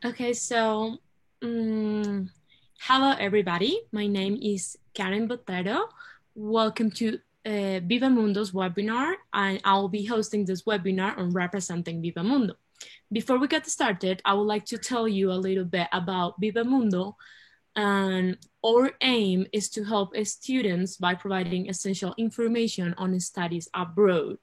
Okay, so hello everybody. My name is Karen Botero. Welcome to Viva Mundo's webinar, and I'll be hosting this webinar on representing Viva Mundo. Before we get started, I would like to tell you a little bit about Viva Mundo, and our aim is to help students by providing essential information on studies abroad.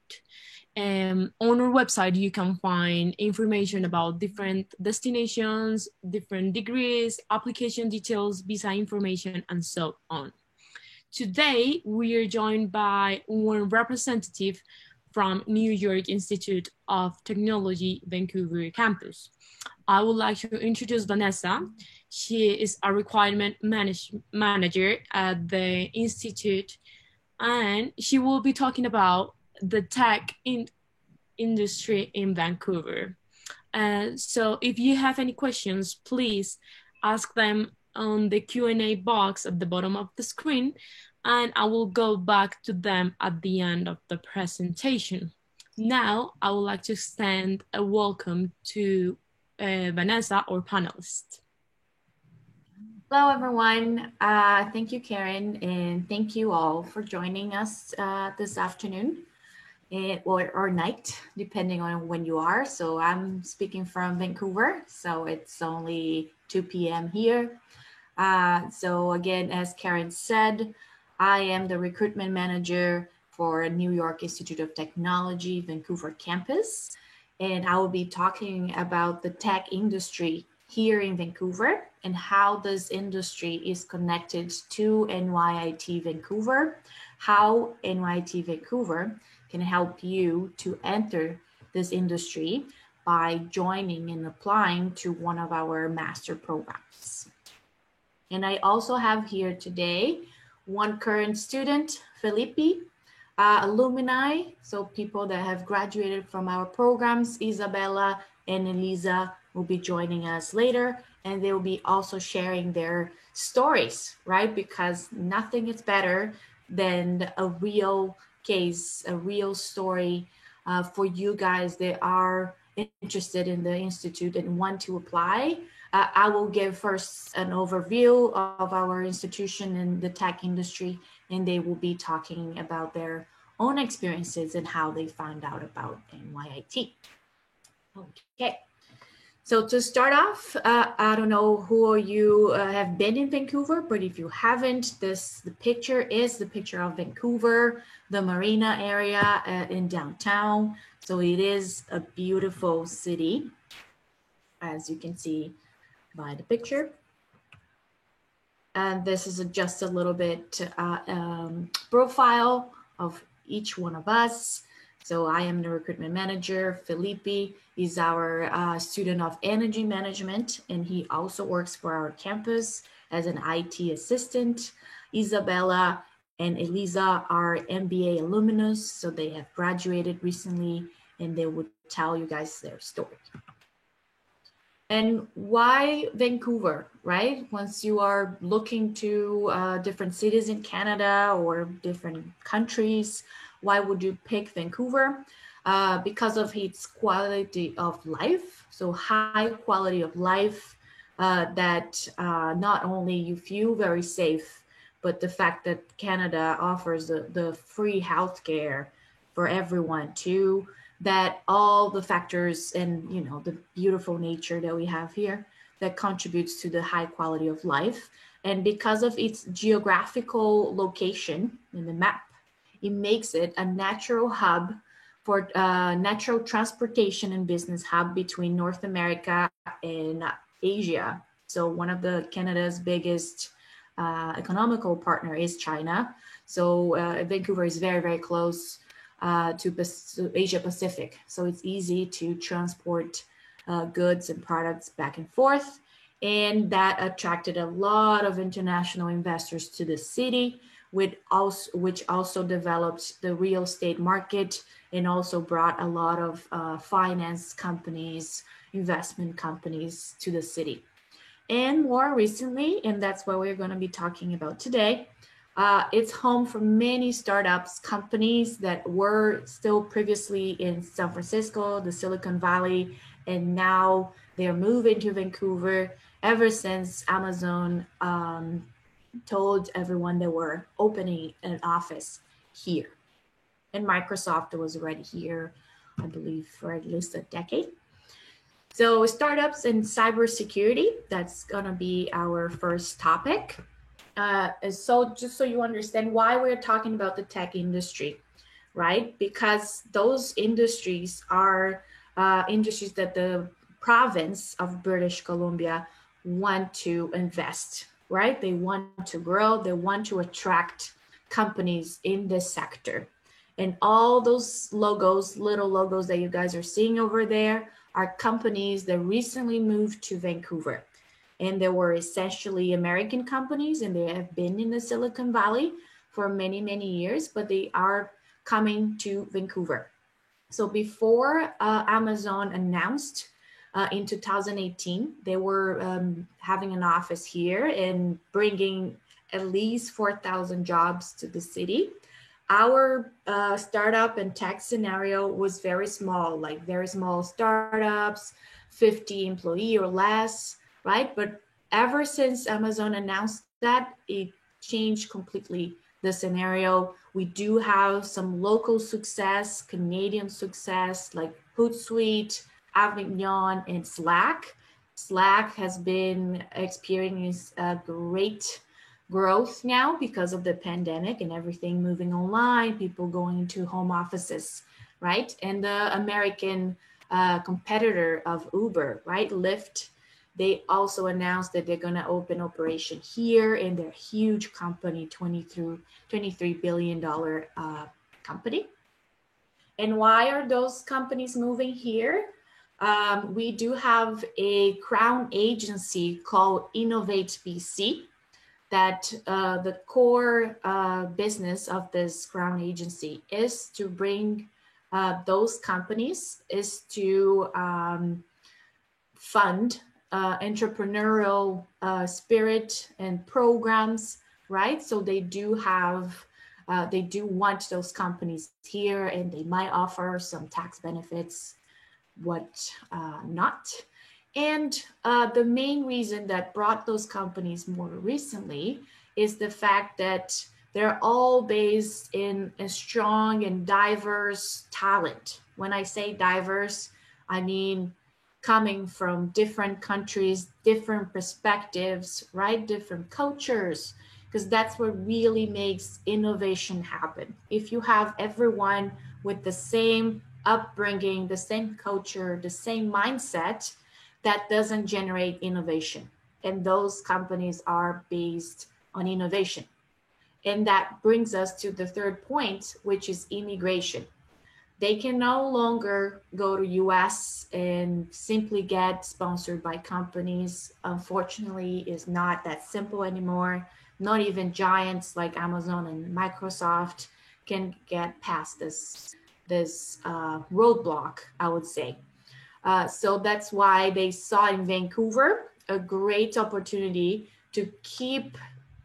On our website, you can find information about different destinations, different degrees, application details, visa information, and so on. Today, we are joined by one representative from New York Institute of Technology, Vancouver campus. I would like to introduce Vanessa. She is a requirement manager at the Institute, and she will be talking about the tech industry in Vancouver. So if you have any questions, please ask them on the Q&A box at the bottom of the screen, and I will go back to them at the end of the presentation. Now, I would like to extend a welcome to Vanessa, our panelist. Hello, everyone. Thank you, Karen, and thank you all for joining us this afternoon or night, depending on when you are. So I'm speaking from Vancouver, so it's only 2 p.m. here. So again, as Karen said, I am the recruitment manager for New York Institute of Technology, Vancouver campus, and I will be talking about the tech industry here in Vancouver and how this industry is connected to NYIT Vancouver, how NYIT Vancouver can help you to enter this industry by joining and applying to one of our master programs. And I also have here today one current student, Felipe, alumni, so people that have graduated from our programs, Isabella and Elisa will be joining us later, and they will be also sharing their stories, right? Because nothing is better than a real case, a real story for you guys that are interested in the Institute and want to apply. I will give first an overview of our institution and the tech industry, and they will be talking about their own experiences and how they found out about NYIT. Okay, so to start off, I don't know who you have been in Vancouver, but if you haven't, the picture is the picture of Vancouver, the marina area in downtown. So it is a beautiful city, as you can see by the picture. And this is just a little bit profile of each one of us. So I am the recruitment manager. Felipe is our student of energy management, and he also works for our campus as an IT assistant. Isabella and Elisa are MBA alumnus, so they have graduated recently, and they would tell you guys their story. And why Vancouver, right? Once you are looking to different cities in Canada or different countries, why would you pick Vancouver? Because of its quality of life. So high quality of life that not only you feel very safe, but the fact that Canada offers the free healthcare for everyone too, that all the factors and the beautiful nature that we have here that contributes to the high quality of life. And because of its geographical location in the map, it makes it a natural hub for natural transportation and business hub between North America and Asia. So one of the Canada's biggest economical partner is China. So Vancouver is very, very close to Asia Pacific. So it's easy to transport goods and products back and forth. And that attracted a lot of international investors to the city, which also developed the real estate market and also brought a lot of finance companies, investment companies to the city. And more recently, and that's what we're going to be talking about today, it's home for many startups, companies that were still previously in San Francisco, the Silicon Valley, and now they're moving to Vancouver ever since Amazon told everyone they were opening an office here. And Microsoft was already here, I believe, for at least a decade. So startups and cybersecurity, that's gonna be our first topic. So just so you understand why we're talking about the tech industry, right? Because those industries are industries that the province of British Columbia want to invest, right? They want to grow, they want to attract companies in this sector. And all those logos, little logos that you guys are seeing over there are companies that recently moved to Vancouver. And they were essentially American companies, and they have been in the Silicon Valley for many, many years, but they are coming to Vancouver. So before Amazon announced in 2018, they were having an office here and bringing at least 4,000 jobs to the city. Our startup and tech scenario was very small, like very small startups, 50 employee or less, right? But ever since Amazon announced that, it changed completely the scenario. We do have some local success, Canadian success, like Hootsuite, Avignon, and Slack. Slack has been experiencing a great growth now because of the pandemic and everything moving online, people going into home offices, right? And the American competitor of Uber, right, Lyft, they also announced that they're going to open operation here in their huge company, $23 billion company. And why are those companies moving here? We do have a crown agency called Innovate BC, that the core business of this crown agency is to bring those companies, is to fund entrepreneurial spirit and programs, right? So they do have, they do want those companies here, and they might offer some tax benefits, what not. And the main reason that brought those companies more recently is the fact that they're all based in a strong and diverse talent. When I say diverse, I mean coming from different countries, different perspectives, right? Different cultures, because that's what really makes innovation happen. If you have everyone with the same upbringing, the same culture, the same mindset, that doesn't generate innovation. And those companies are based on innovation. And that brings us to the third point, which is immigration. They can no longer go to US and simply get sponsored by companies. Unfortunately, it's not that simple anymore. Not even giants like Amazon and Microsoft can get past this roadblock, I would say. So that's why they saw in Vancouver a great opportunity to keep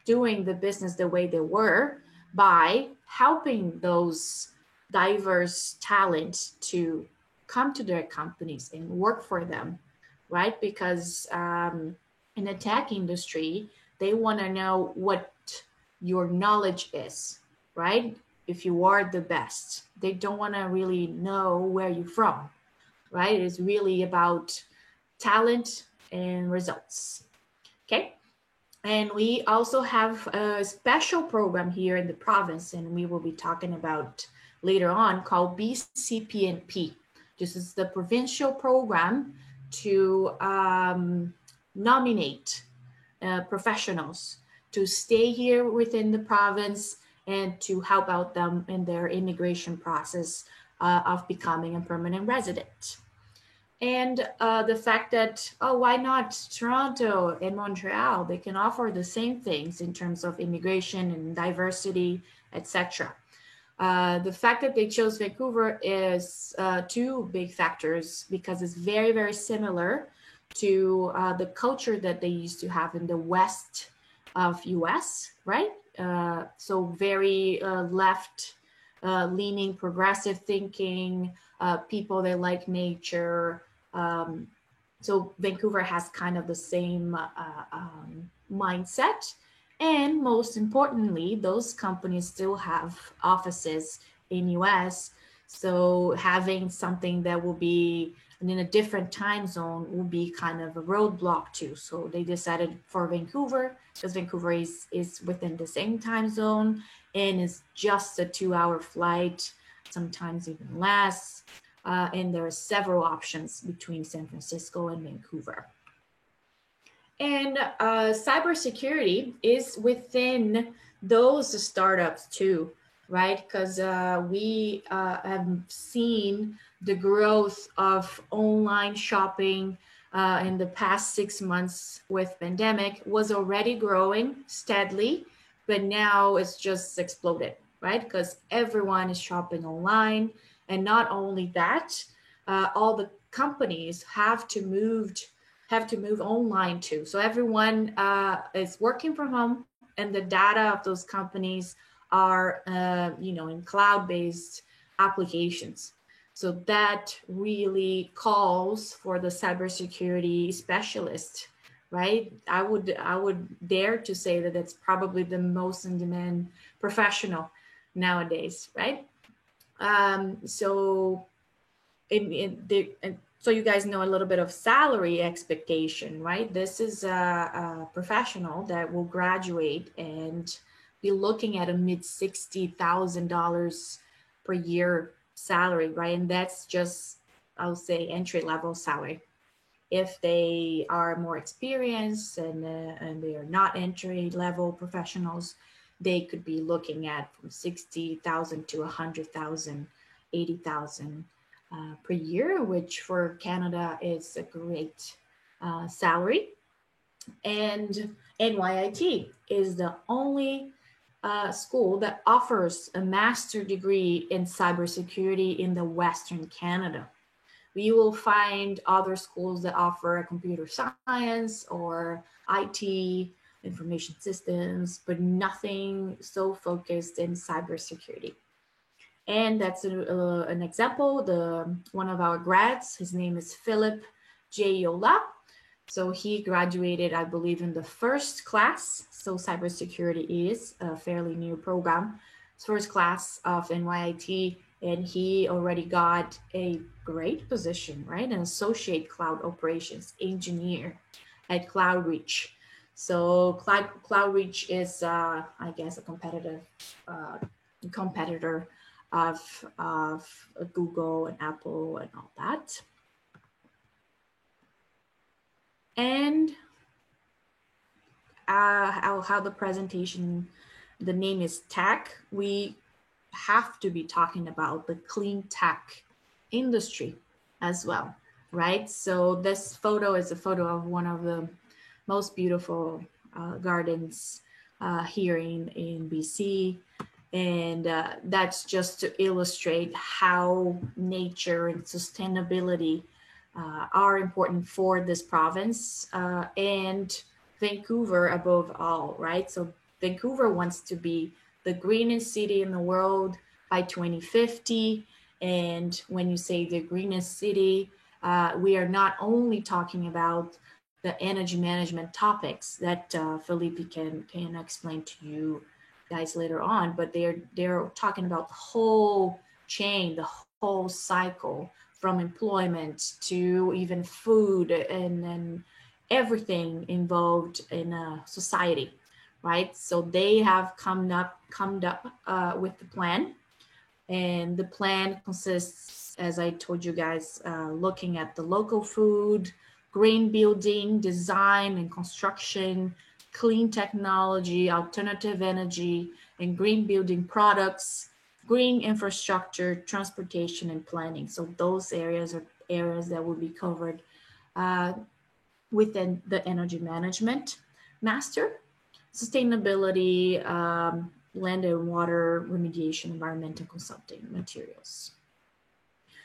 doing the business the way they were by helping those diverse talent to come to their companies and work for them, right? Because in the tech industry, they want to know what your knowledge is, right? If you are the best, they don't want to really know where you're from, right? It's really about talent and results, okay? And we also have a special program here in the province, and we will be talking about later on, called BCPNP. This is the provincial program to nominate professionals to stay here within the province and to help out them in their immigration process of becoming a permanent resident. And the fact that, oh, why not Toronto and Montreal? They can offer the same things in terms of immigration and diversity, etc. The fact that they chose Vancouver is two big factors, because it's very, very similar to the culture that they used to have in the west of US, right? So very left leaning, progressive thinking, people that like nature, So Vancouver has kind of the same mindset. And most importantly, those companies still have offices in US. So having something that will be in a different time zone will be kind of a roadblock too. So they decided for Vancouver, because Vancouver is within the same time zone and it's just a 2-hour flight, sometimes even less. And there are several options between San Francisco and Vancouver. And cybersecurity is within those startups too, right? Because we have seen the growth of online shopping in the past 6 months with pandemic was already growing steadily, but now it's just exploded, right? Because everyone is shopping online. And not only that, all the companies have to move online too. So everyone is working from home, and the data of those companies are, in cloud-based applications. So that really calls for the cybersecurity specialist, right? I would dare to say that it's probably the most in-demand professional nowadays, right? So so you guys know a little bit of salary expectation, right? This is a professional that will graduate and be looking at a mid $60,000 per year salary, right? And that's just, I'll say, entry level salary. If they are more experienced and they are not entry level professionals, they could be looking at from 60,000 to 100,000, 80,000 per year, which for Canada is a great salary. And NYIT is the only school that offers a master's degree in cybersecurity in the Western Canada. You will find other schools that offer computer science or IT, information systems, but nothing so focused in cybersecurity. And that's an example. One of our grads, his name is Philip J. Yola. So he graduated, I believe, in the first class. So cybersecurity is a fairly new program. First class of NYIT, and he already got a great position, right? An associate cloud operations engineer at CloudReach. So CloudReach is, I guess, a competitor of Google and Apple and all that. And how the presentation, the name is tech. We have to be talking about the clean tech industry as well, right? So this photo is a photo of one of the most beautiful gardens here in BC. And that's just to illustrate how nature and sustainability are important for this province and Vancouver above all, right? So Vancouver wants to be the greenest city in the world by 2050. And when you say the greenest city, we are not only talking about the energy management topics that Felipe can explain to you guys later on, but they're talking about the whole chain, the whole cycle, from employment to even food and everything involved in a society, right? So they have come up with the plan, and the plan consists, as I told you guys, looking at the local food, green building, design and construction, clean technology, alternative energy, and green building products, green infrastructure, transportation, and planning. So those areas are areas that will be covered within the energy management master, sustainability, land and water remediation, environmental consulting materials.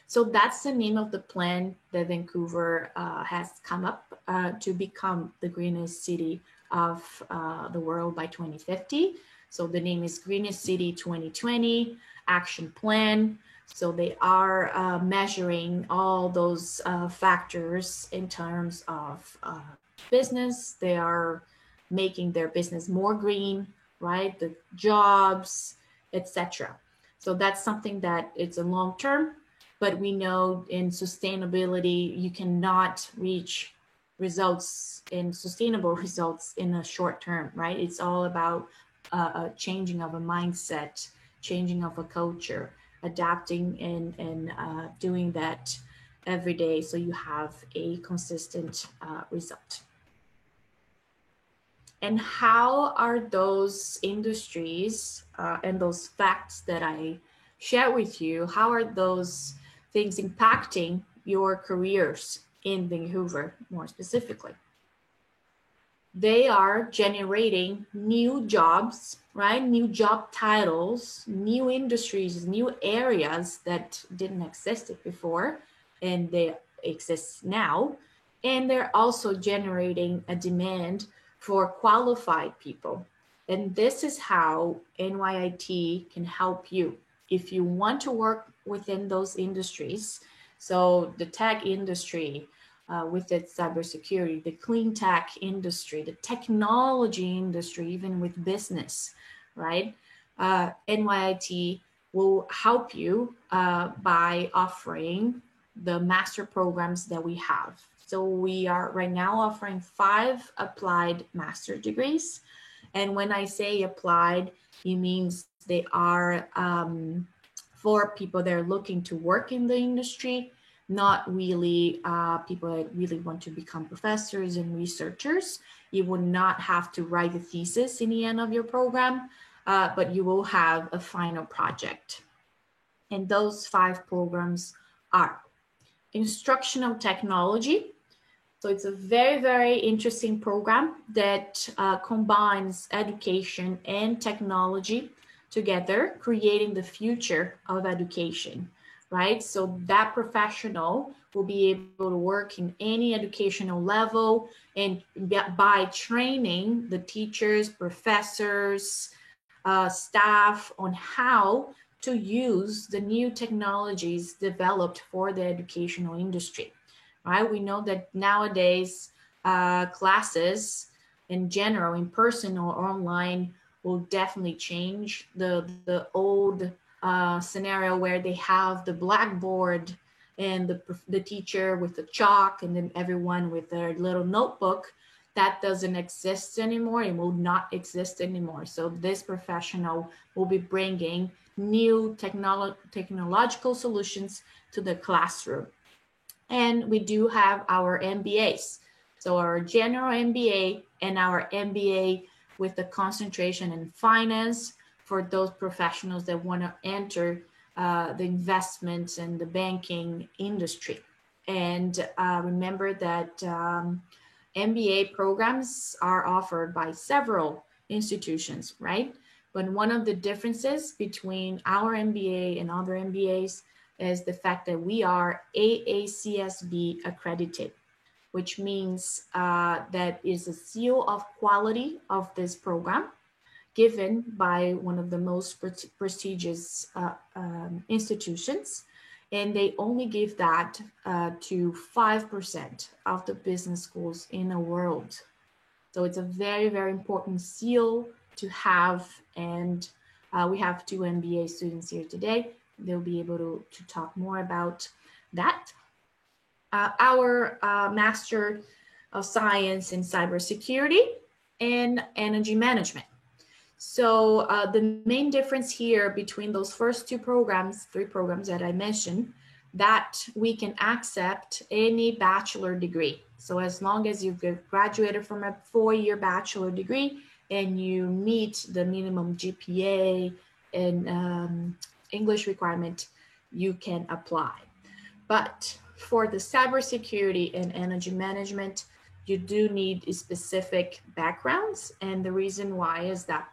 So that's the name of the plan that Vancouver has come up to become the greenest city of the world by 2050. So the name is Greenest City 2020 Action Plan. So they are measuring all those factors in terms of business. They are making their business more green, right? The jobs, etc. So that's something that it's a long term, but we know in sustainability, you cannot reach results in sustainable results in a short term, right? It's all about a changing of a mindset, changing of a culture, adapting and doing that every day so you have a consistent result. And how are those industries and those facts that I share with you, how are those things impacting your careers in Vancouver more specifically? They are generating new jobs, right? New job titles, new industries, new areas that didn't exist before, and they exist now. And they're also generating a demand for qualified people. And this is how NYIT can help you. If you want to work within those industries, so the tech industry, with its cybersecurity, the clean tech industry, the technology industry, even with business, right? NYIT will help you by offering the master programs that we have. So we are right now offering 5 applied master degrees. And when I say applied, it means they are for people that are looking to work in the industry, not really people that really want to become professors and researchers. You will not have to write a thesis in the end of your program, but you will have a final project. And those 5 programs are instructional technology. So it's a very, very interesting program that combines education and technology together, creating the future of education, right? So that professional will be able to work in any educational level, and by training the teachers, professors, staff on how to use the new technologies developed for the educational industry, right? We know that nowadays classes in general, in person or online, will definitely change the old scenario where they have the blackboard and the teacher with the chalk and then everyone with their little notebook. That doesn't exist anymore. It will not exist anymore. So this professional will be bringing new technological solutions to the classroom. And we do have our MBAs. So our general MBA and our MBA with the concentration in finance for those professionals that want to enter the investments and the banking industry. And remember that MBA programs are offered by several institutions, right? But one of the differences between our MBA and other MBAs is the fact that we are AACSB accredited, which means that is a seal of quality of this program given by one of the most prestigious institutions. And they only give that to 5% of the business schools in the world. So it's a very, very important seal to have. And we have 2 MBA students here today. They'll be able to talk more about that. Our Master of Science in Cybersecurity and Energy Management. So the main difference here between those first 2 programs, 3 programs that I mentioned, that we can accept any bachelor degree. So as long as you've graduated from a 4-year bachelor degree and you meet the minimum GPA and English requirement, you can apply. But for the cybersecurity and energy management, you do need specific backgrounds. And the reason why is that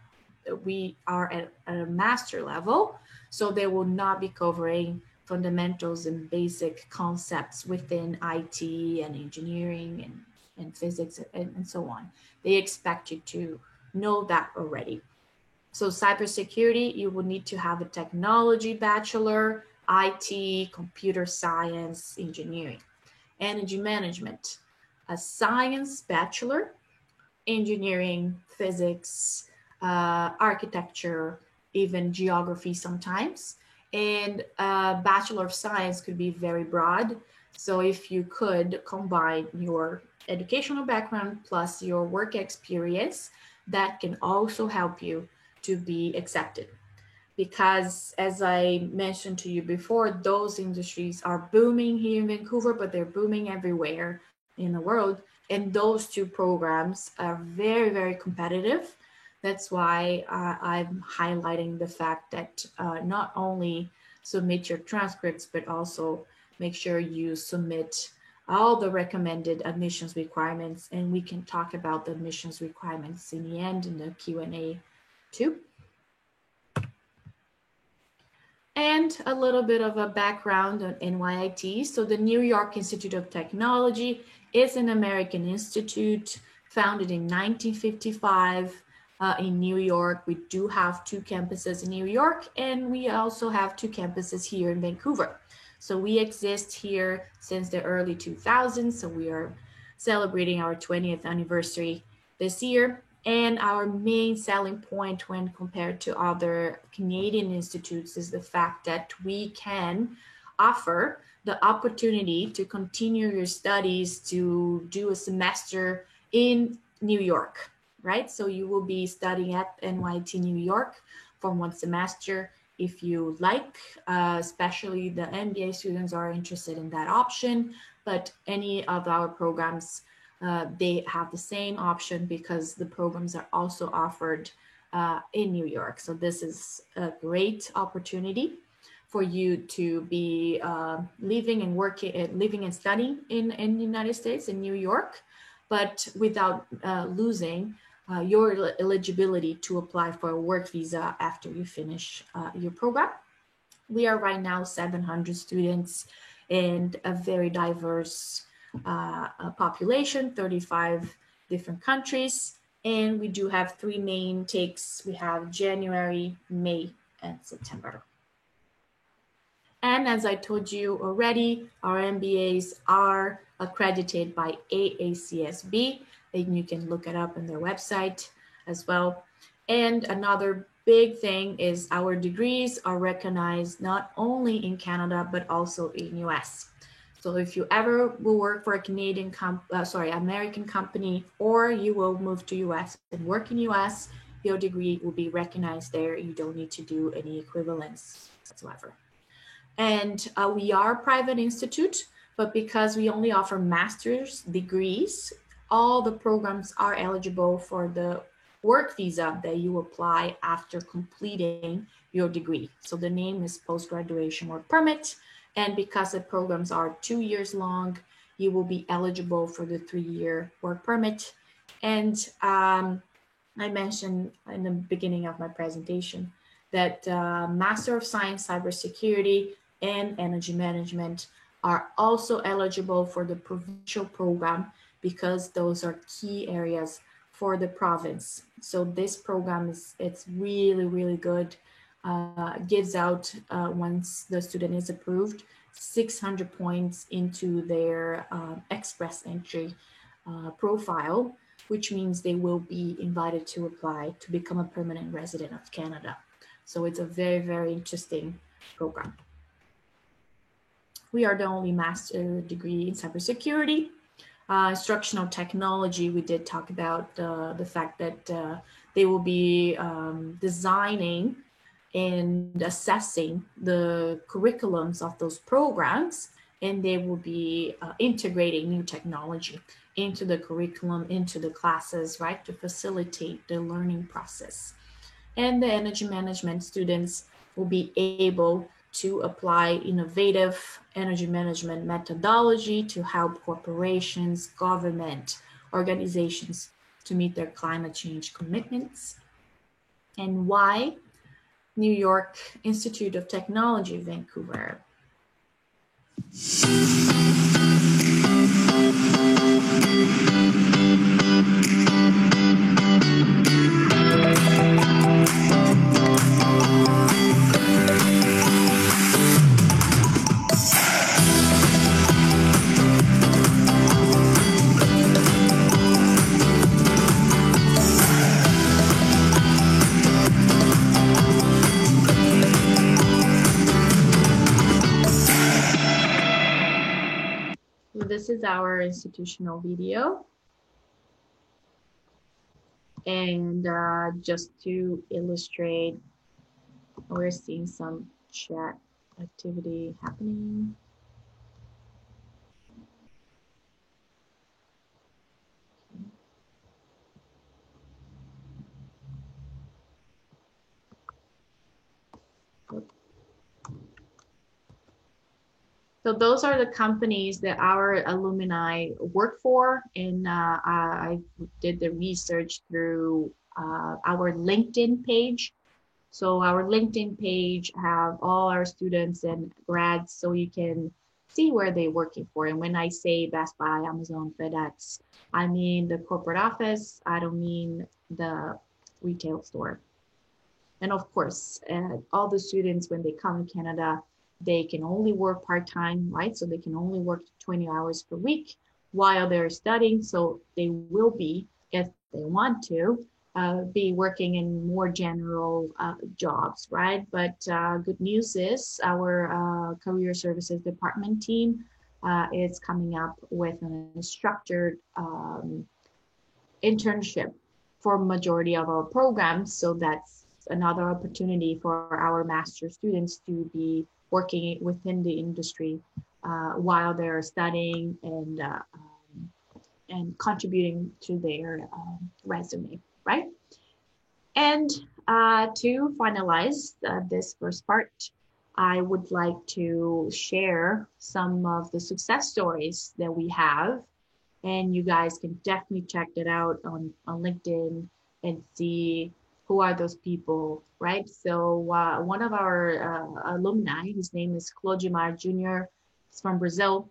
we are at a master level, so they will not be covering fundamentals and basic concepts within IT and engineering and physics and so on. They expect you to know that already. So cybersecurity, you will need to have a technology bachelor IT, computer science, engineering. Energy management, a science bachelor, engineering, physics, architecture, even geography sometimes. And Bachelor of Science could be very broad. So if you could combine your educational background plus your work experience, that can also help you to be accepted. Because as I mentioned to you before, those industries are booming here in Vancouver, but they're booming everywhere in the world. And those two programs are very, very competitive. That's why I'm highlighting the fact that not only submit your transcripts, but also make sure you submit all the recommended admissions requirements. And we can talk about the admissions requirements in the end in the Q&A too. And a little bit of a background on NYIT. So the New York Institute of Technology is an American institute founded in 1955 in New York. We do have 2 campuses in New York, and we also have 2 campuses here in Vancouver. So we exist here since the early 2000s. So we are celebrating our 20th anniversary this year. And our main selling point when compared to other Canadian institutes is the fact that we can offer the opportunity to continue your studies, to do a semester in New York, right? So you will be studying at NYT New York for 1 semester if you like, especially the MBA students are interested in that option, but any of our programs they have the same option because the programs are also offered in New York. So this is a great opportunity for you to be living and working, living and studying in the United States, in New York, but without losing your eligibility to apply for a work visa after you finish your program. We are right now 700 students and a very diverse population, 35 different countries. And we do have 3 main takes. We have January, May, and September. And as I told you already, our MBAs are accredited by AACSB, and you can look it up on their website as well. And another big thing is our degrees are recognized not only in Canada, but also in US. So if you ever will work for a American company, or you will move to US and work in US, your degree will be recognized there. You don't need to do any equivalence whatsoever. And we are a private institute, but because we only offer master's degrees, all the programs are eligible for the work visa that you apply after completing your degree. So the name is post-graduation work permit. And because the programs are 2 years long, you will be eligible for the 3-year work permit. And I mentioned in the beginning of my presentation that Master of Science, Cybersecurity, and Energy Management are also eligible for the provincial program because those are key areas for the province. So this program it's really, really good. Gives out, once the student is approved, 600 points into their express entry profile, which means they will be invited to apply to become a permanent resident of Canada. So it's a very, very interesting program. We are the only master degree in cybersecurity. Instructional technology, we did talk about the fact that they will be designing and assessing the curriculums of those programs, and they will be integrating new technology into the curriculum, into the classes, right, to facilitate the learning process. And the energy management students will be able to apply innovative energy management methodology to help corporations, government, organizations to meet their climate change commitments. And why New York Institute of Technology, Vancouver? our institutional video. And just to illustrate, we're seeing some chat activity happening. So those are the companies that our alumni work for, and I did the research through our LinkedIn page. So our LinkedIn page have all our students and grads, so you can see where they're working for. And when I say Best Buy, Amazon, FedEx, I mean the corporate office. I don't mean the retail store. And of course, all the students, when they come to Canada, they can only work part-time, right? So they can only work 20 hours per week while they're studying. So they will be, if they want to, be working in more general jobs, right? But good news is our career services department team is coming up with a structured internship for majority of our programs. So that's another opportunity for our master students to be working within the industry while they're studying and contributing to their resume, right? And to finalize this first part, I would like to share some of the success stories that we have. And you guys can definitely check that out on LinkedIn and see who are those people, right? So one of our alumni, his name is Clodimar Jr., he's from Brazil.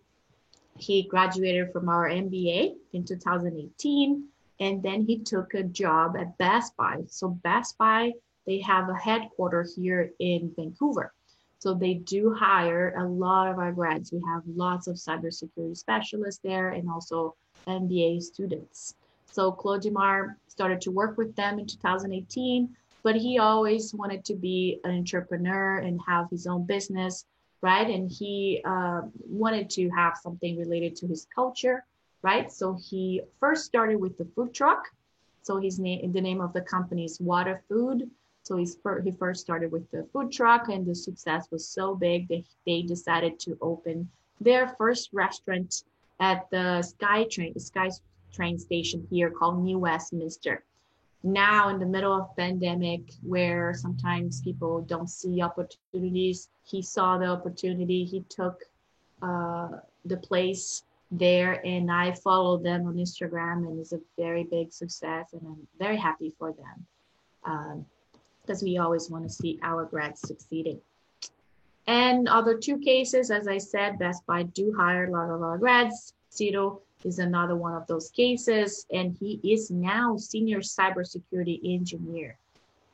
He graduated from our MBA in 2018, and then he took a job at Best Buy. So Best Buy, they have a headquarters here in Vancouver. So they do hire a lot of our grads. We have lots of cybersecurity specialists there and also MBA students. So Clodimar started to work with them in 2018, but he always wanted to be an entrepreneur and have his own business, right? And he wanted to have something related to his culture, right? So he first started with the food truck. So the name of the company is Water Food. So he first started with the food truck, and the success was so big that they decided to open their first restaurant at the SkyTrain station here called New Westminster. Now in the middle of pandemic, where sometimes people don't see opportunities, he saw the opportunity, he took the place there, and I followed them on Instagram, and it's a very big success, and I'm very happy for them. Because we always want to see our grads succeeding. And other two cases, as I said, Best Buy do hire a lot of our grads. Cito is another one of those cases, and he is now senior cybersecurity engineer,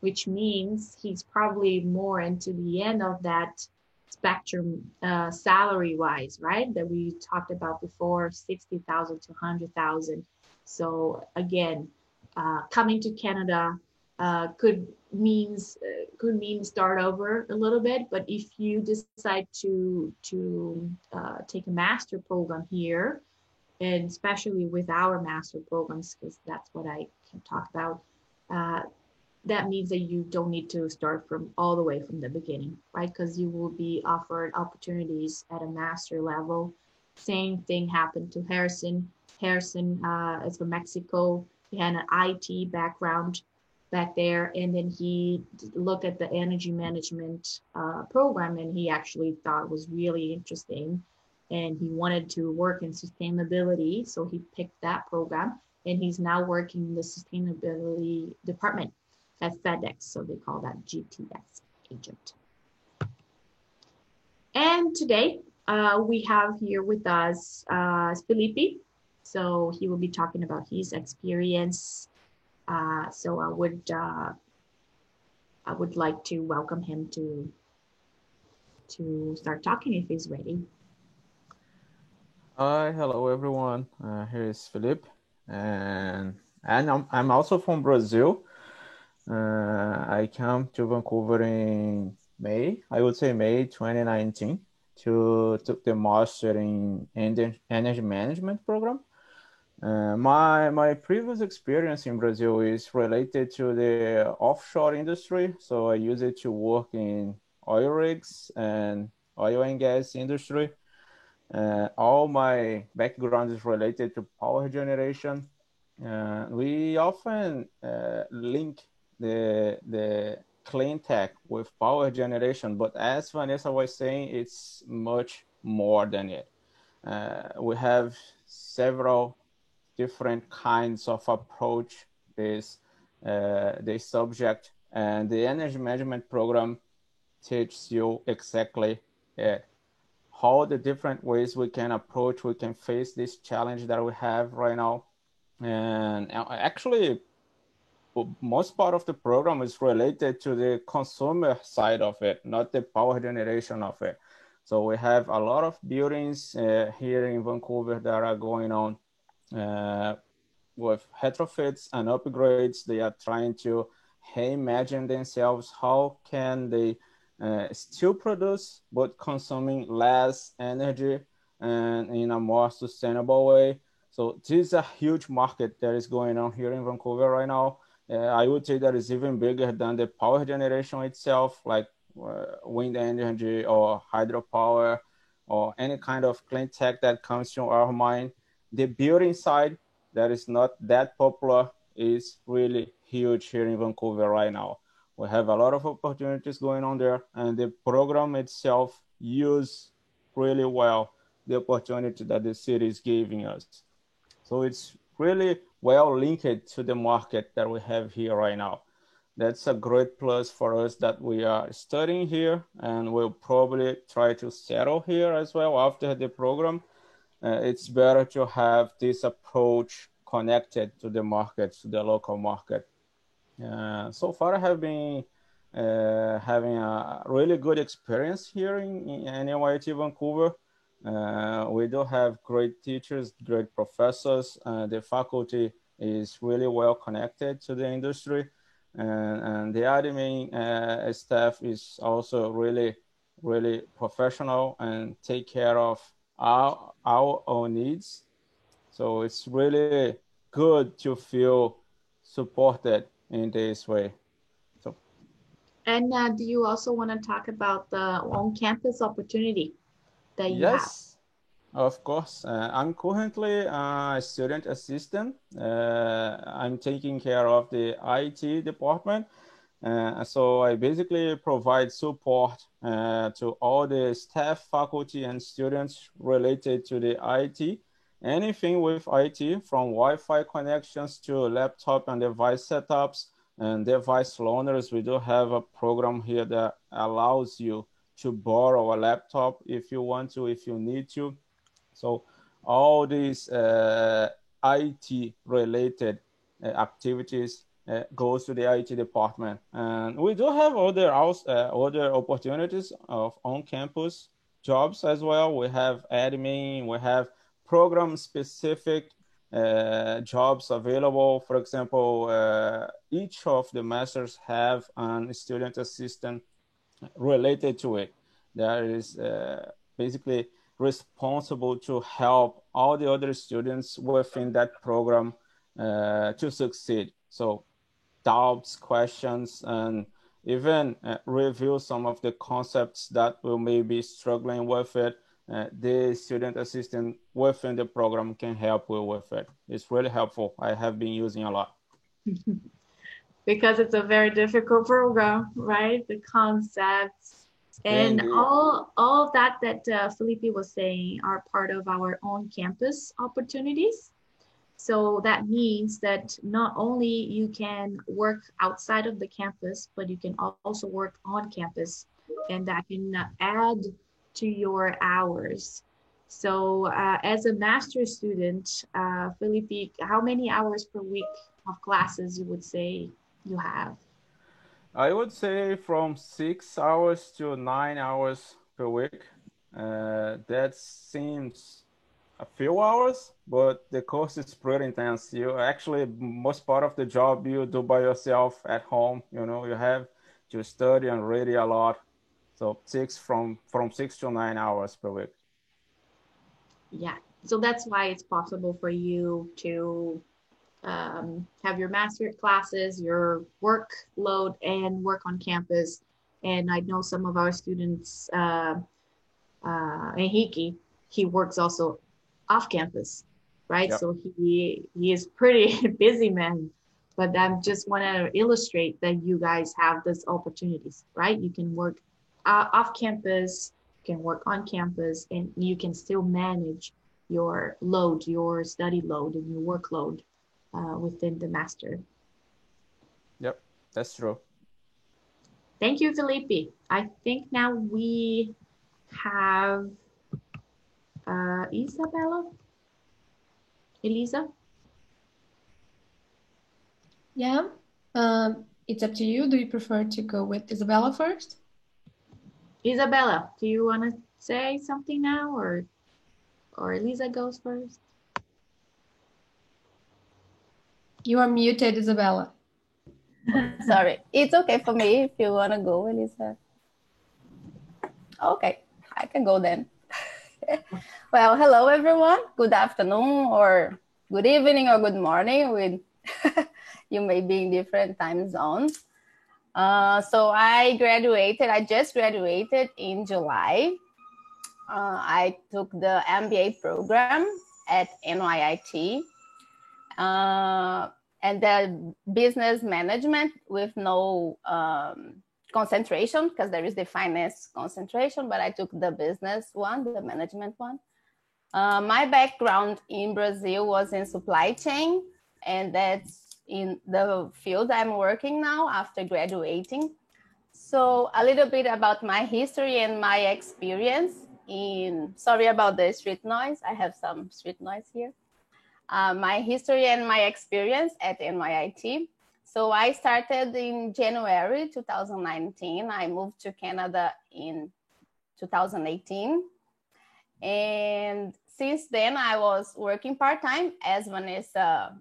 which means he's probably more into the end of that spectrum salary-wise, right? That we talked about before, 60,000 to 100,000. So again, coming to Canada could mean start over a little bit, but if you decide to take a master program here, and especially with our master programs, because that's what I can talk about, that means that you don't need to start from all the way from the beginning, right? Because you will be offered opportunities at a master level. Same thing happened to Harrison. Harrison is from Mexico. He had an IT background back there, and then he looked at the energy management program, and he actually thought it was really interesting, and he wanted to work in sustainability, so he picked that program, and he's now working in the sustainability department at FedEx, so they call that GTS agent. And today we have here with us Felipe, so he will be talking about his experience. So I would like to welcome him to start talking if he's ready. Hi, hello everyone. Here is Felipe, and I'm also from Brazil. I came to Vancouver in May 2019 to took the master in energy management program. My previous experience in Brazil is related to the offshore industry. So I use it to work in oil rigs and oil and gas industry. All my background is related to power generation. We often link the clean tech with power generation, but as Vanessa was saying, it's much more than it. We have several different kinds of approach this subject, and the energy management program teaches you exactly it. How the different ways we can approach, we can face this challenge that we have right now. And actually, most part of the program is related to the consumer side of it, not the power generation of it. So we have a lot of buildings here in Vancouver that are going on with retrofits and upgrades. They are trying to reimagine themselves. How can they still produce, but consuming less energy and in a more sustainable way? So this is a huge market that is going on here in Vancouver right now. I would say that is even bigger than the power generation itself, like wind energy or hydropower or any kind of clean tech that comes to our mind. The building side that is not that popular is really huge here in Vancouver right now. We have a lot of opportunities going on there, and the program itself uses really well the opportunity that the city is giving us. So it's really well linked to the market that we have here right now. That's a great plus for us that we are studying here, and we'll probably try to settle here as well after the program. It's better to have this approach connected to the market, to the local market. So far, I have been having a really good experience here in NYIT Vancouver. We do have great teachers, great professors. The faculty is really well connected to the industry. And the admin staff is also really, really professional and take care of our own needs. So it's really good to feel supported in this way. So, And do you also want to talk about the on-campus opportunity that you have? yes, of course. I'm currently a student assistant. I'm taking care of the IT department. So I basically provide support to all the staff, faculty, and students related to the IT. Anything with IT, from Wi-Fi connections to laptop and device setups and device loaners. We do have a program here that allows you to borrow a laptop if you want to, if you need to. So all these IT related activities goes to the IT department. And we do have other opportunities of on-campus jobs as well. We have admin, we have program-specific jobs available. For example, each of the masters have a student assistant related to it. That is basically responsible to help all the other students within that program to succeed. So doubts, questions, and even review some of the concepts that we may be struggling with it. The student assistant within the program can help you with it. It's really helpful. I have been using a lot. Because it's a very difficult program, right? The concepts and all of that Felipe was saying are part of our own campus opportunities. So that means that not only you can work outside of the campus, but you can also work on campus, and that can add to your hours. So as a master's student, Felipe, how many hours per week of classes you would say you have? I would say from 6 hours to 9 hours per week. That seems a few hours, but the course is pretty intense. You actually, most part of the job you do by yourself at home. You know, you have to study and read a lot. So from 6 to 9 hours per week. Yeah, so that's why it's possible for you to have your master classes, your workload, and work on campus. And I know some of our students, Enrique, he works also off campus, right? Yep. So he is pretty busy man. But I just want to illustrate that you guys have these opportunities, right? You can work off campus, you can work on campus, and you can still manage your load, your study load, and your workload within the master. Yep, that's true. Thank you, Felipe. I think now we have Isabella? Elisa? Yeah, it's up to you. Do you prefer to go with Isabella first? Isabella, do you want to say something now, or Elisa goes first? You are muted, Isabella. Sorry, it's okay for me if you want to go, Elisa. Okay, I can go then. Well, hello everyone. Good afternoon or good evening or good morning. With you may be in different time zones. So I just graduated in July. I took the MBA program at NYIT. And the business management with no concentration, because there is the finance concentration, but I took the business one, the management one. My background in Brazil was in supply chain, and that's in the field I'm working now after graduating. So a little bit about my history and my experience sorry about the street noise. I have some street noise here. My history and my experience at NYIT. So I started in January 2019. I moved to Canada in 2018. And since then, I was working part-time. As Vanessa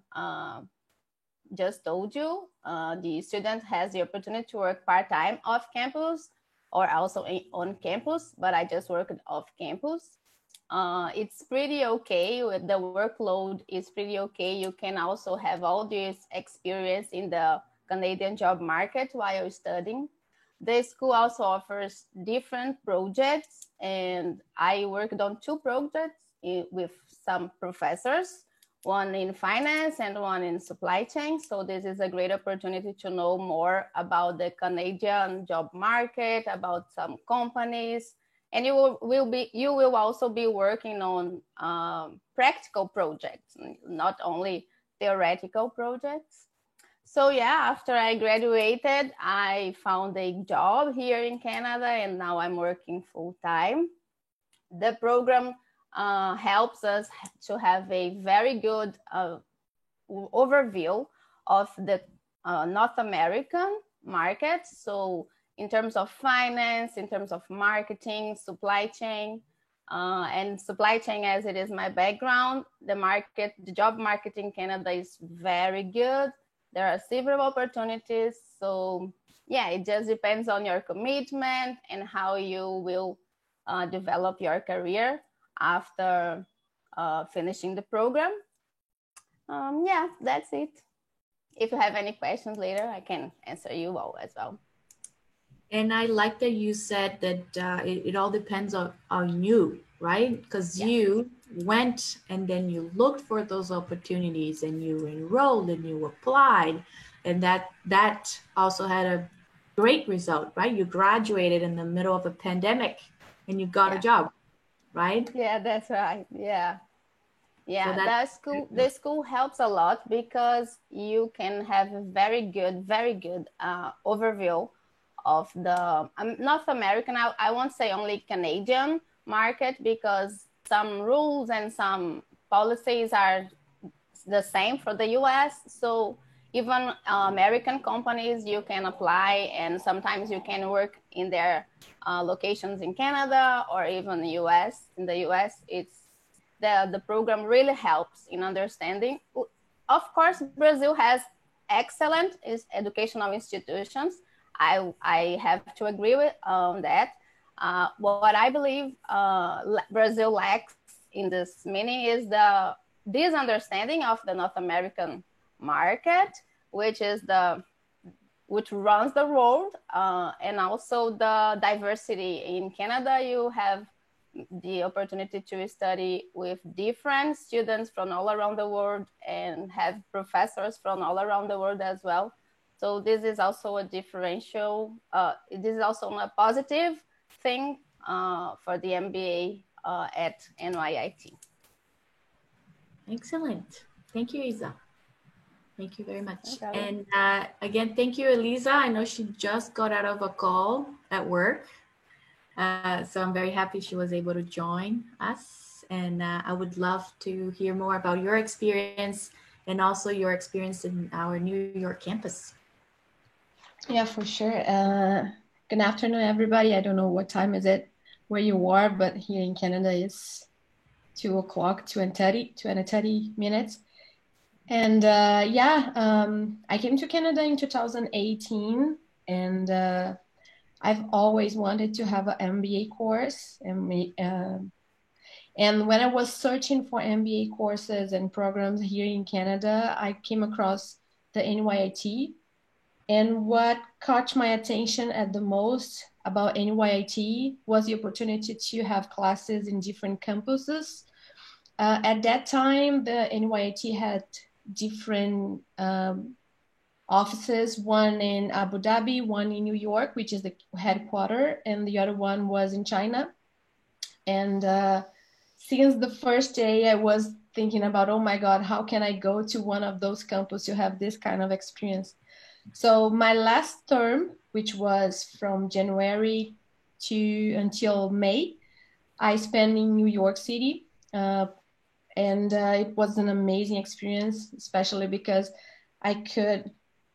just told you, the student has the opportunity to work part-time off campus or also on campus, but I just worked off campus. It's pretty okay. The workload is pretty okay. You can also have all this experience in the Canadian job market while studying. The school also offers different projects, and I worked on 2 projects with some professors, one in finance and one in supply chain. So this is a great opportunity to know more about the Canadian job market, about some companies. And you will also be working on practical projects, not only theoretical projects. So yeah, after I graduated, I found a job here in Canada, and now I'm working full time. The program helps us to have a very good overview of the North American market. So in terms of finance, in terms of marketing, supply chain, and supply chain, as it is my background, the job market in Canada is very good. There are several opportunities. So yeah, it just depends on your commitment and how you will develop your career after finishing the program. Yeah, that's it. If you have any questions later, I can answer you all as well. And I like that you said that it all depends on you, right? Because you went and then you looked for those opportunities and you enrolled and you applied, and that also had a great result, right? You graduated in the middle of a pandemic and you got a job, right? Yeah, that's right. Yeah. Yeah, So the school helps a lot because you can have a very good overview of the North American, I won't say only Canadian market, because some rules and some policies are the same for the US. So even American companies, you can apply, and sometimes you can work in their locations in Canada or even the US. In the US, the program really helps in understanding. Of course, Brazil has excellent educational institutions. I have to agree with that, What I believe Brazil lacks in this meaning is this understanding of the North American market, which runs the world, and also the diversity. In Canada, you have the opportunity to study with different students from all around the world and have professors from all around the world as well. So this is also a differential, this is also a positive thing for the MBA at NYIT. Excellent. Thank you, Isa. Thank you very much. Okay. And again, thank you, Elisa. I know she just got out of a call at work. So I'm very happy she was able to join us. And I would love to hear more about your experience and also your experience in our New York campus. Yeah, for sure. Good afternoon, everybody. I don't know what time is it where you are, but here in Canada it's 2 o'clock, 2:30 minutes. And I came to Canada in 2018, and I've always wanted to have an MBA course. And when I was searching for MBA courses and programs here in Canada, I came across the NYIT. And what caught my attention at the most about NYIT was the opportunity to have classes in different campuses. At that time, the NYIT had different offices, one in Abu Dhabi, one in New York, which is the headquarters, and the other one was in China. And since the first day, I was thinking about, oh my God, how can I go to one of those campuses to have this kind of experience? So my last term, which was from January until May, I spent in New York City. And it was an amazing experience, especially because I could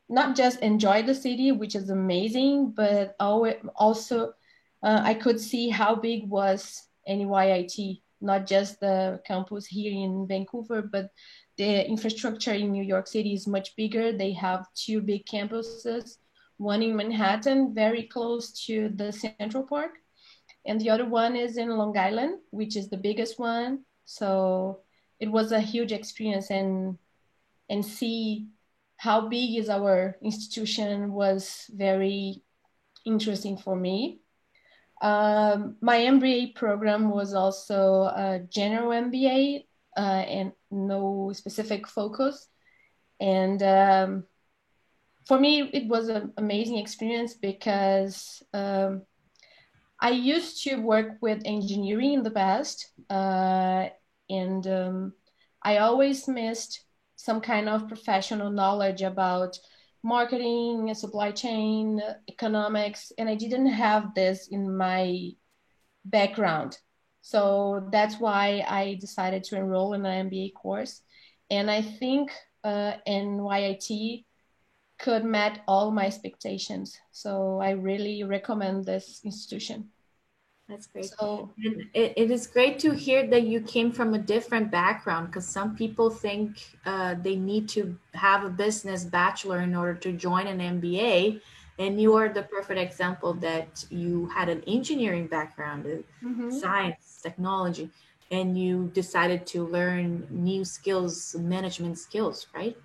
not just enjoy the city, which is amazing, but also I could see how big was NYIT, not just the campus here in Vancouver, but the infrastructure in New York City is much bigger. They have 2 big campuses, one in Manhattan, very close to the Central Park, and the other one is in Long Island, which is the biggest one. So it was a huge experience, and see how big is our institution was very interesting for me. My MBA program was also a general MBA and no specific focus. And for me, it was an amazing experience because I used to work with engineering in the past, and I always missed some kind of professional knowledge about marketing, supply chain, economics, and I didn't have this in my background. So that's why I decided to enroll in an MBA course. And I think NYIT could meet all my expectations. So I really recommend this institution. That's great. So it is great to hear that you came from a different background, because some people think they need to have a business bachelor in order to join an MBA. And you are the perfect example that you had an engineering background, science, technology, and you decided to learn new skills, management skills, right?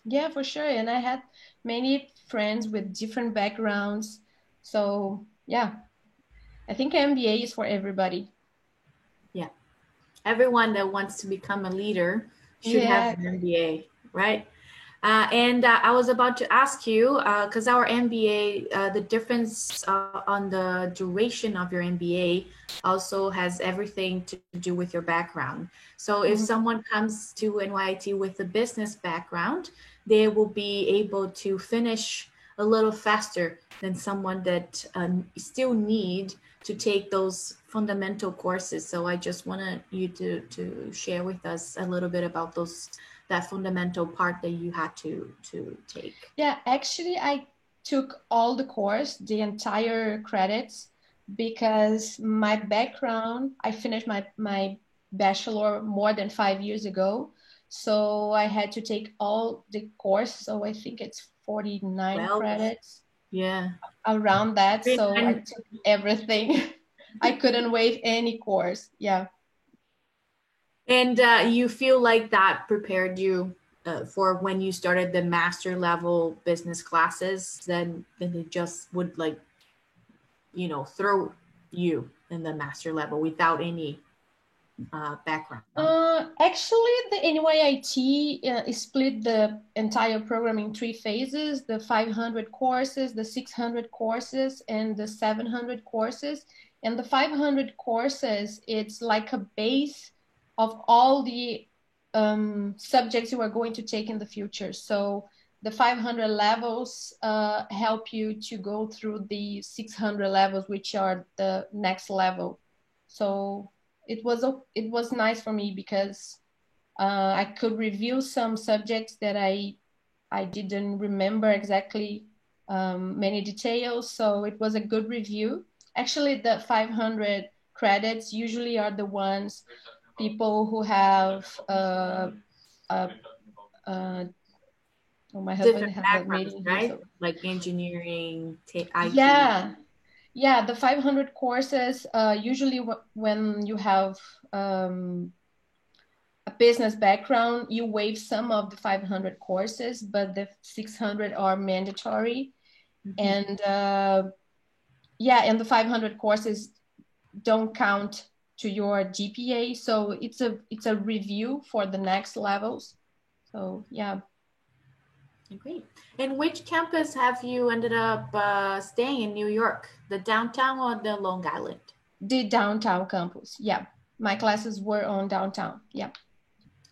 Yeah, for sure. And I had many friends with different backgrounds. So yeah, I think MBA is for everybody. Yeah. Everyone that wants to become a leader should have an MBA, right? And I was about to ask you, because our MBA, the difference on the duration of your MBA also has everything to do with your background. So if someone comes to NYIT with a business background, they will be able to finish a little faster than someone that still need to take those fundamental courses. So I just wanted you to share with us a little bit about that fundamental part that you had to take. Yeah, actually I took all the course, the entire credits, because my background, I finished my bachelor more than 5 years ago. So I had to take all the course. So I think it's 49 credits. Yeah. Around that. So I took everything. I couldn't waive any course. Yeah. And you feel like that prepared you for when you started the master level business classes, then it just would like, you know, throw you in the master level without any background? Actually, the NYIT split the entire program in 3 phases: the 500 courses, the 600 courses, and the 700 courses. And the 500 courses, it's like a base of all the subjects you are going to take in the future. So the 500 levels help you to go through the 600 levels, which are the next level. So it was nice for me because I could review some subjects that I didn't remember exactly many details. So it was a good review. Actually, the 500 credits usually are the ones people who have my husband Different has a backgrounds, meeting right? here, so. Like engineering, IT. Yeah, the 500 courses, usually when you have a business background, you waive some of the 500 courses, but the 600 are mandatory. And and the 500 courses don't count to your GPA. So it's a review for the next levels. So yeah. Great. And which campus have you ended up staying in New York? The downtown or the Long Island? The downtown campus. Yeah. My classes were on downtown. Yeah.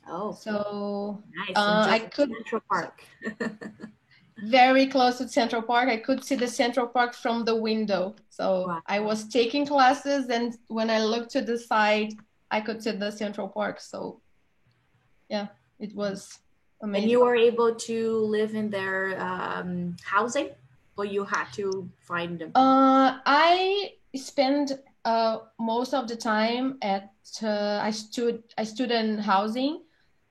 Oh. So nice. I could Central Park. very close to Central Park. I could see the Central Park from the window. So wow. I was taking classes, and when I looked to the side, I could see the Central Park. So yeah, it was amazing. And you were able to live in their housing, or you had to find them? I spent most of the time at student housing,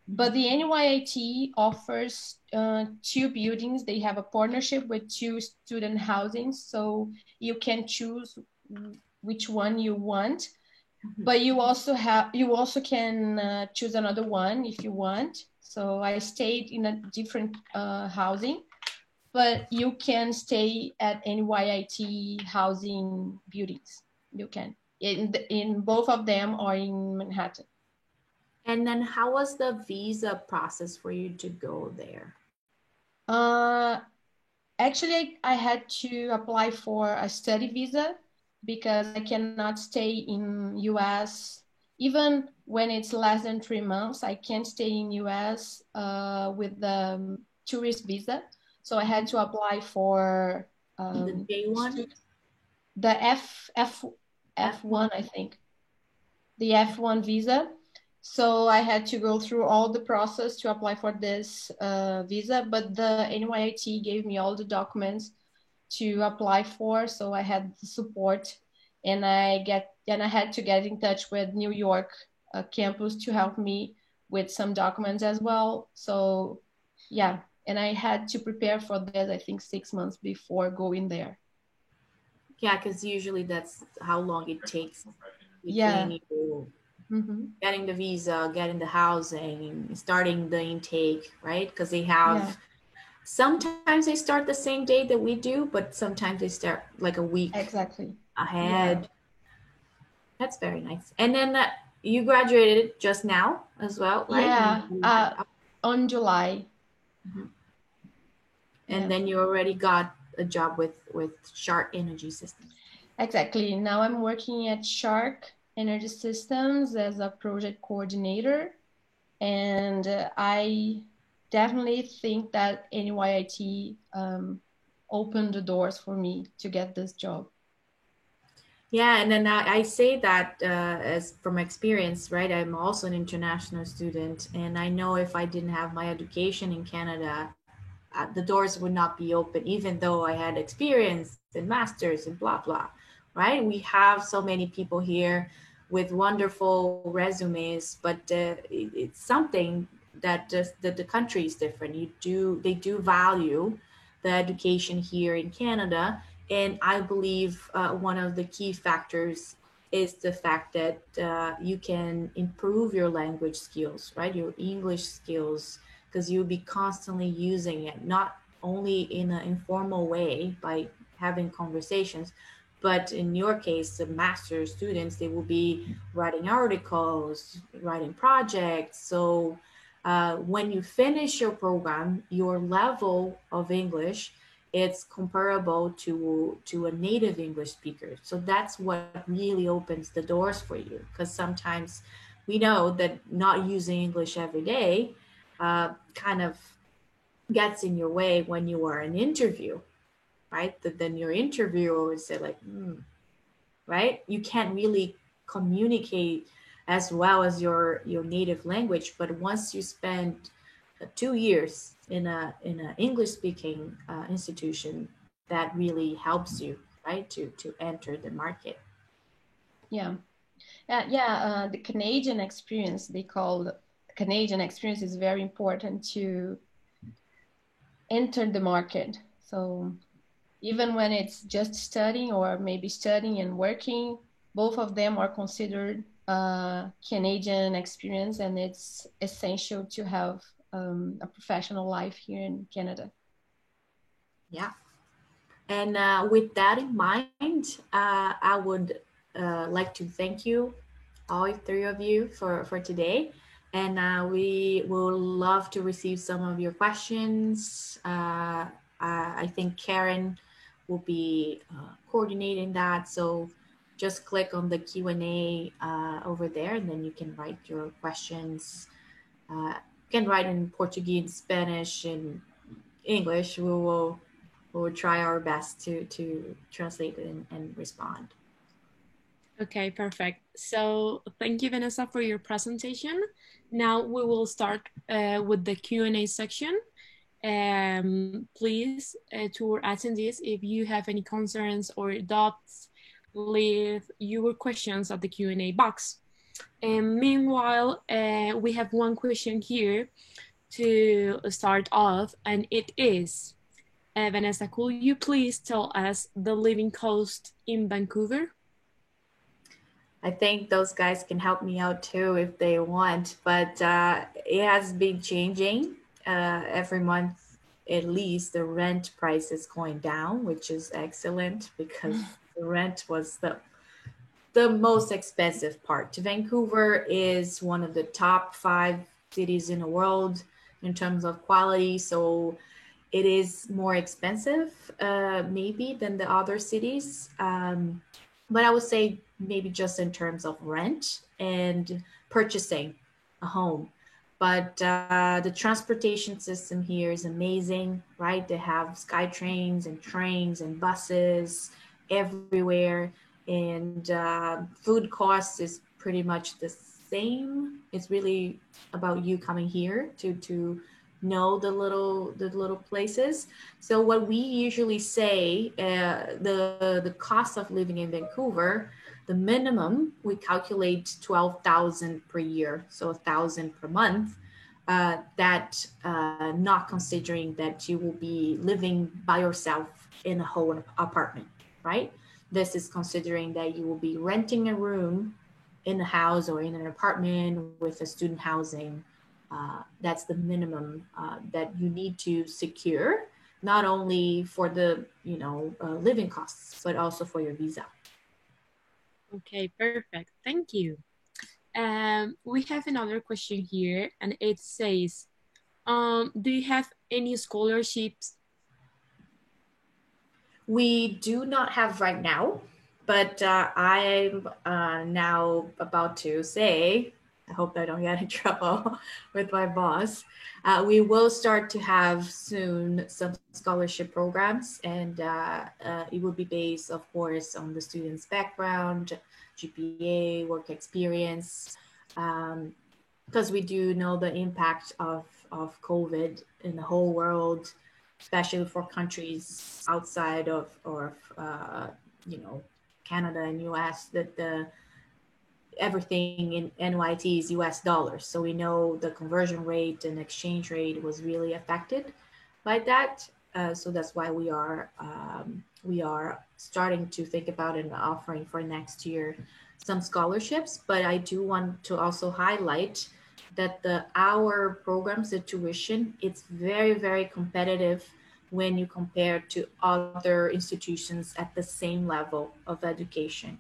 but the NYIT offers 2 buildings. They have a partnership with 2 student housings, so you can choose which one you want. But you also can choose another one if you want. So I stayed in a different housing, but you can stay at NYIT housing buildings. You can in both of them are in Manhattan. And then how was the visa process for you to go there? Actually, I had to apply for a study visa because I cannot stay in US. Even when it's less than 3 months, I can't stay in US with the tourist visa. So I had to apply for the J1? The F1, I think. The F1 visa. So I had to go through all the process to apply for this visa, but the NYIT gave me all the documents to apply for. So I had the support, and I had to get in touch with New York campus to help me with some documents as well. So yeah, and I had to prepare for this, I think 6 months before going there. Yeah, because usually that's how long it takes between you getting the visa, getting the housing, starting the intake, right? Because they have sometimes they start the same day that we do, but sometimes they start like a week ahead. Yeah. That's very nice. And then you graduated just now as well, right? Yeah, on July. And then you already got a job with Shark Energy Systems. Exactly. Now I'm working at Shark Energy Systems as a project coordinator, and I definitely think that NYIT opened the doors for me to get this job. Yeah, and then I say that as from experience, right? I'm also an international student, and I know if I didn't have my education in Canada, the doors would not be open, even though I had experience and masters and blah, blah, right? We have so many people here with wonderful resumes, but it's something that the country is different. They do value the education here in Canada. And I believe one of the key factors is the fact that you can improve your language skills, right? Your English skills, because you'll be constantly using it, not only in an informal way by having conversations, but in your case, the master students, they will be writing articles, writing projects. So when you finish your program, your level of English, it's comparable to a native English speaker. So that's what really opens the doors for you, because sometimes we know that not using English every day kind of gets in your way when you are in interview, right? That then your interviewer would say like, right? You can't really communicate as well as your native language, but once you spend 2 years in a English speaking institution, that really helps you, right, to enter the market. Yeah. The Canadian experience, they call the Canadian experience, is very important to enter the market. So even when it's just studying or maybe studying and working, both of them are considered Canadian experience, and it's essential to have a professional life here in Canada. Yeah. And with that in mind, I would like to thank you, all three of you, for today. And we will love to receive some of your questions. I think Karen will be coordinating that. So just click on the Q&A over there, and then you can write your questions. You can write in Portuguese, Spanish, and English. We'll try our best to translate and respond. Okay, perfect. So thank you, Vanessa, for your presentation. Now we will start with the Q&A section. Please, to our attendees, if you have any concerns or doubts, leave your questions at the Q&A box. And meanwhile, we have one question here to start off, and it is, Vanessa, could you please tell us the living cost in Vancouver? I think those guys can help me out too if they want, but it has been changing every month. At least the rent price is going down, which is excellent, because the rent was the most expensive part. Vancouver is one of the top 5 cities in the world in terms of quality, so it is more expensive maybe than the other cities. But I would say maybe just in terms of rent and purchasing a home. But the transportation system here is amazing, right? They have SkyTrains and trains and buses everywhere. And food costs is pretty much the same. It's really about you coming here to know the little places. So what we usually say, the cost of living in Vancouver, the minimum we calculate 12,000 per year, so 1,000 per month. That not considering that you will be living by yourself in a whole apartment, right? This is considering that you will be renting a room in a house or in an apartment with a student housing. That's the minimum that you need to secure, not only for the living costs, but also for your visa. Okay, perfect. Thank you. We have another question here, and it says, do you have any scholarships? We do not have right now, but I'm now about to say, I hope I don't get in trouble with my boss. We will start to have soon some scholarship programs, and it will be based, of course, on the student's background, GPA, work experience, because we do know the impact of COVID in the whole world, especially for countries outside of Canada and US, that everything in NYT is US dollars. So we know the conversion rate and exchange rate was really affected by that. So that's why we are starting to think about an offering for next year some scholarships, but I do want to also highlight that our programs, the tuition, it's very, very competitive when you compare to other institutions at the same level of education,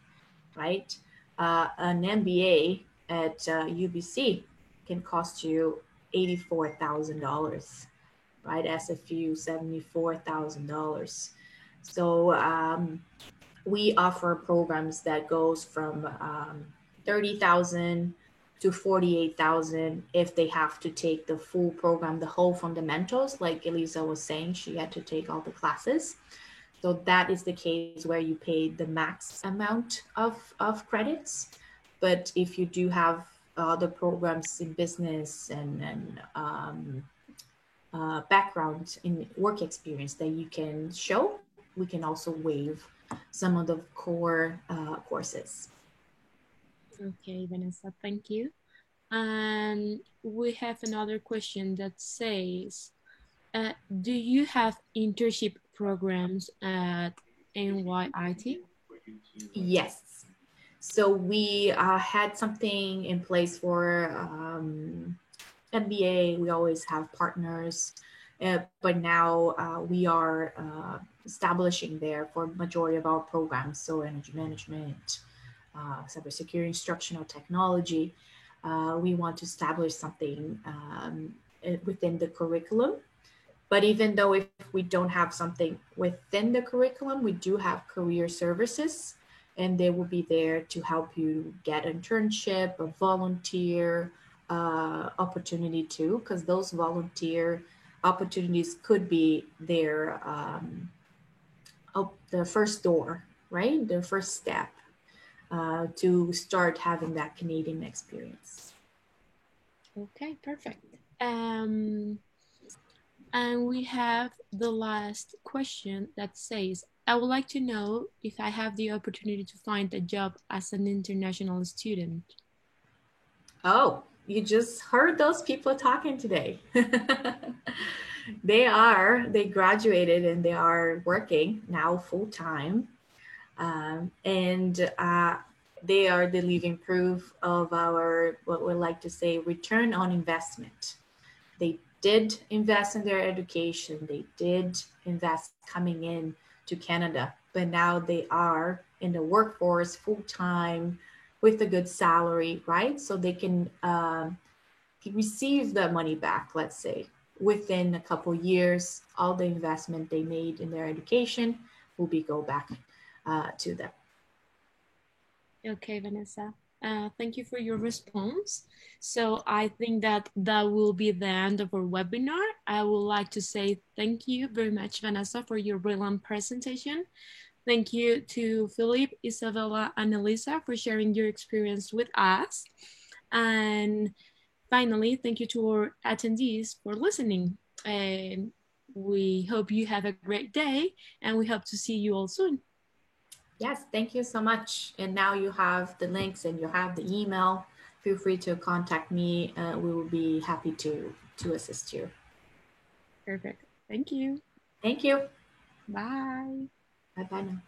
right? An MBA at UBC can cost you $84,000, right? SFU, $74,000. So we offer programs that goes from 30,000 to 48,000 if they have to take the full program, the whole fundamentals. Like Elisa was saying, she had to take all the classes. So that is the case where you pay the max amount of credits. But if you do have the programs in business and background in work experience that you can show, we can also waive some of the core courses. Okay, Vanessa, thank you. And we have another question that says, do you have internship programs at NYIT? Yes. So we had something in place for MBA. We always have partners, but now we are establishing there for majority of our programs. So energy management, cybersecurity, instructional technology. We want to establish something within the curriculum. But even though if we don't have something within the curriculum, we do have career services, and they will be there to help you get an internship, a volunteer opportunity too, because those volunteer opportunities could be their the first door, right? Their first step to start having that Canadian experience. Okay, perfect. And we have the last question that says, I would like to know if I have the opportunity to find a job as an international student. Oh, you just heard those people talking today. They graduated and they are working now full time. And they are the living proof of our, what we like to say, return on investment. They did invest in their education. They did invest coming in to Canada, but now they are in the workforce full time with a good salary, right? So they can receive the money back, let's say, within a couple years. All the investment they made in their education will go back to them. Okay, Vanessa. Thank you for your response. So I think that will be the end of our webinar. I would like to say thank you very much, Vanessa, for your brilliant presentation. Thank you to Philip, Isabella, and Elisa for sharing your experience with us. And finally, thank you to our attendees for listening. And we hope you have a great day, and we hope to see you all soon. Yes, thank you so much. And now you have the links and you have the email. Feel free to contact me. We will be happy to assist you. Perfect. Thank you. Thank you. Bye. Bye-bye now.